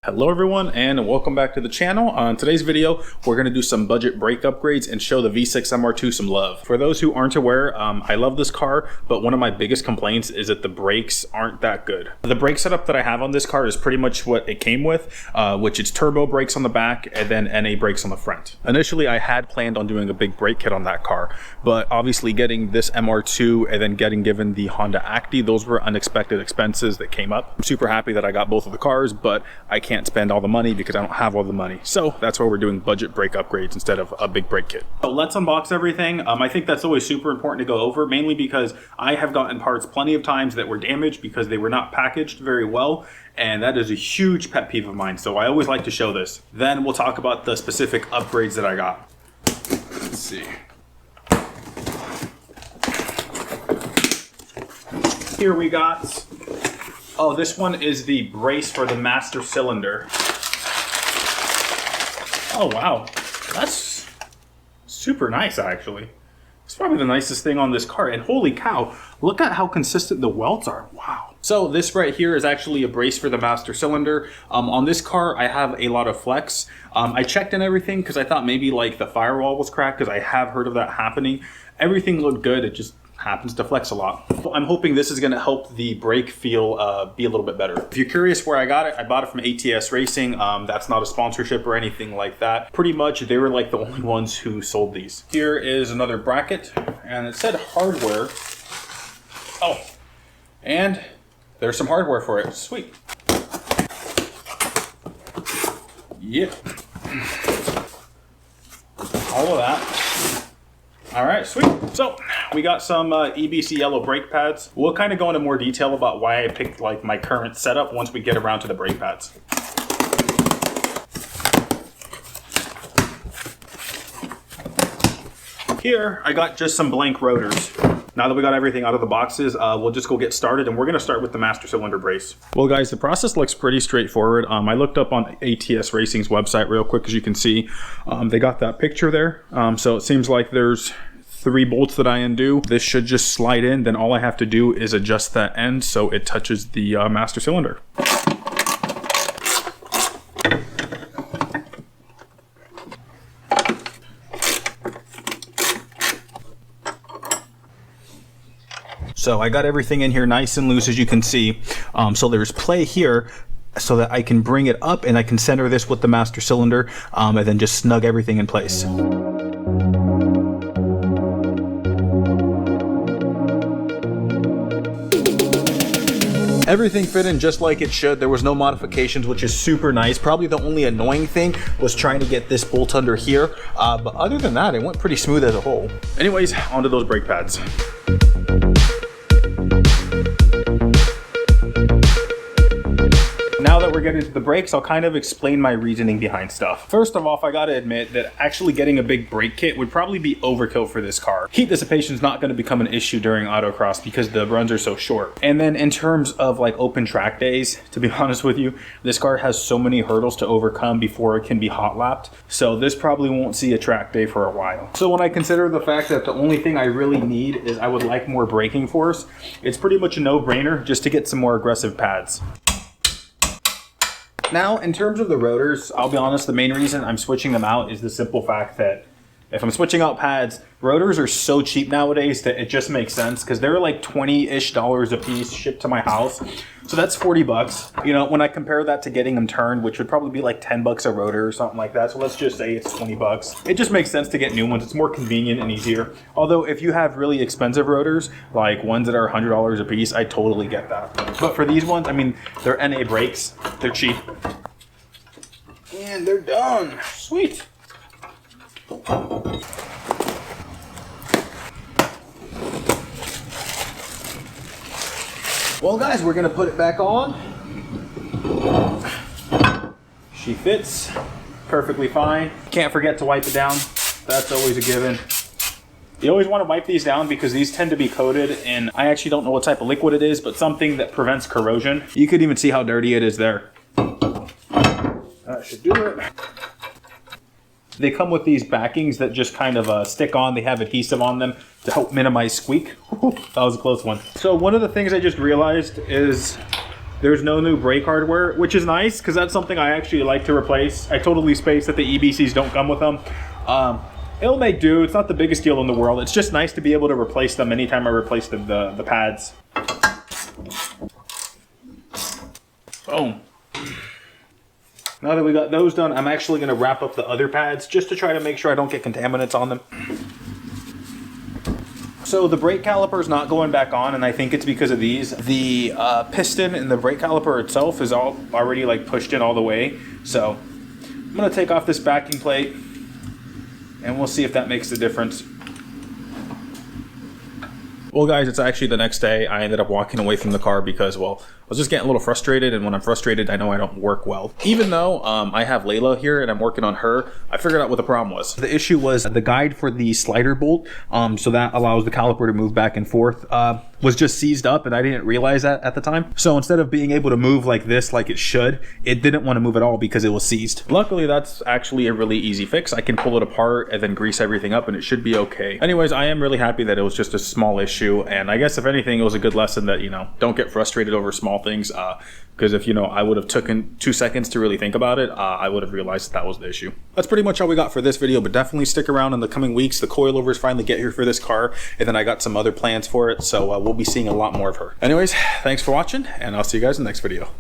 Hello everyone and welcome back to the channel. On today's video, we're going to do some budget brake upgrades and show the V6 MR2 some love. For those who aren't aware, I love this car, but one of my biggest complaints is that the brakes aren't that good. The brake setup that I have on this car is pretty much what it came with, which is turbo brakes on the back and then NA brakes on the front. Initially, I had planned on doing a big brake kit on that car, but obviously getting this MR2 and then getting given the Honda Acti, those were unexpected expenses that came up. I'm super happy that I got both of the cars, but I can't spend all the money because I don't have all the money. So that's why we're doing budget brake upgrades instead of a big brake kit. So let's unbox everything. I think that's always super important to go over, mainly because I have gotten parts plenty of times that were damaged because they were not packaged very well. And that is a huge pet peeve of mine. So I always like to show this. Then we'll talk about the specific upgrades that I got. Let's see. Here we got, oh, this one is the brace for the master cylinder. Oh, wow. That's super nice, actually. It's probably the nicest thing on this car. And holy cow, look at how consistent the welds are. Wow. So this right here is actually a brace for the master cylinder. On this car, I have a lot of flex. I checked in everything because I thought maybe like the firewall was cracked, because I have heard of that happening. Everything looked good. It just happens to flex a lot. I'm hoping this is going to help the brake feel be a little bit better. If you're curious where I got it from ATS Racing. That's not a sponsorship or anything like that. Pretty much they were like the only ones who sold these. Here is another bracket, and it said hardware. Oh, and there's some hardware for it. Sweet. Yeah. All of that. All right, sweet. So we got some EBC yellow brake pads. We'll kind of go into more detail about why I picked like my current setup once we get around to the brake pads. Here, I got just some blank rotors. Now that we got everything out of the boxes, we'll just go get started, and we're gonna start with the master cylinder brace. Well guys, the process looks pretty straightforward. I looked up on ATS Racing's website real quick, as you can see. They got that picture there. So it seems like there's 3 bolts that I undo. This should just slide in, then all I have to do is adjust that end so it touches the master cylinder. So I got everything in here nice and loose, as you can see. So there's play here so that I can bring it up and I can center this with the master cylinder and then just snug everything in place. Everything fit in just like it should. There was no modifications, which is super nice. Probably the only annoying thing was trying to get this bolt under here. But other than that, it went pretty smooth as a whole. Anyways, onto those brake pads. Now that we're getting to the brakes, I'll kind of explain my reasoning behind stuff. First of all, I gotta admit that actually getting a big brake kit would probably be overkill for this car. Heat dissipation is not going to become an issue during autocross because the runs are so short. And then in terms of like open track days, to be honest with you, this car has so many hurdles to overcome before it can be hot lapped. So this probably won't see a track day for a while. So when I consider the fact that the only thing I really need is I would like more braking force, it's pretty much a no-brainer just to get some more aggressive pads. Now, in terms of the rotors, I'll be honest, the main reason I'm switching them out is the simple fact that if I'm switching out pads, rotors are so cheap nowadays that it just makes sense, because they're like $20-ish a piece shipped to my house. So that's 40 bucks. You know, when I compare that to getting them turned, which would probably be like 10 bucks a rotor or something like that. So let's just say it's 20 bucks. It just makes sense to get new ones. It's more convenient and easier. Although if you have really expensive rotors, like ones that are $100 a piece, I totally get that. But for these ones, I mean, they're NA brakes. They're cheap. And they're done. Sweet. Well guys, we're gonna put it back on. She fits perfectly fine. Can't forget to wipe it down. That's always a given. You always want to wipe these down because these tend to be coated in, I actually don't know what type of liquid it is, but something that prevents corrosion. You could even see how dirty it is there. That should do it. They come with these backings that just kind of stick on. They have adhesive on them to help minimize squeak. That was a close one. So one of the things I just realized is there's no new brake hardware, which is nice because that's something I actually like to replace. I totally spaced that the EBCs don't come with them. It'll make do. It's not the biggest deal in the world. It's just nice to be able to replace them anytime I replace the pads. Boom. Now that we got those done, I'm actually going to wrap up the other pads just to try to make sure I don't get contaminants on them. So the brake caliper is not going back on, and I think it's because of these. The piston and the brake caliper itself is already like pushed in all the way. So I'm going to take off this backing plate, and we'll see if that makes a difference. Well guys, it's actually the next day. I ended up walking away from the car because, well, I was just getting a little frustrated, and when I'm frustrated, I know I don't work well. Even though I have Layla here and I'm working on her, I figured out what the problem was. The issue was the guide for the slider bolt, so that allows the caliper to move back and forth, was just seized up, and I didn't realize that at the time. So instead of being able to move like this, like it should, it didn't want to move at all because it was seized. Luckily, that's actually a really easy fix. I can pull it apart and then grease everything up, and it should be okay. Anyways, I am really happy that it was just a small issue, and I guess if anything, it was a good lesson that, you know, don't get frustrated over small things, because if, you know, I would have taken 2 seconds to really think about it, I would have realized that was the issue. That's pretty much all we got for this video, but definitely stick around in the coming weeks. The coilovers finally get here for this car, and then I got some other plans for it, so we'll be seeing a lot more of her. Anyways, thanks for watching, and I'll see you guys in the next video.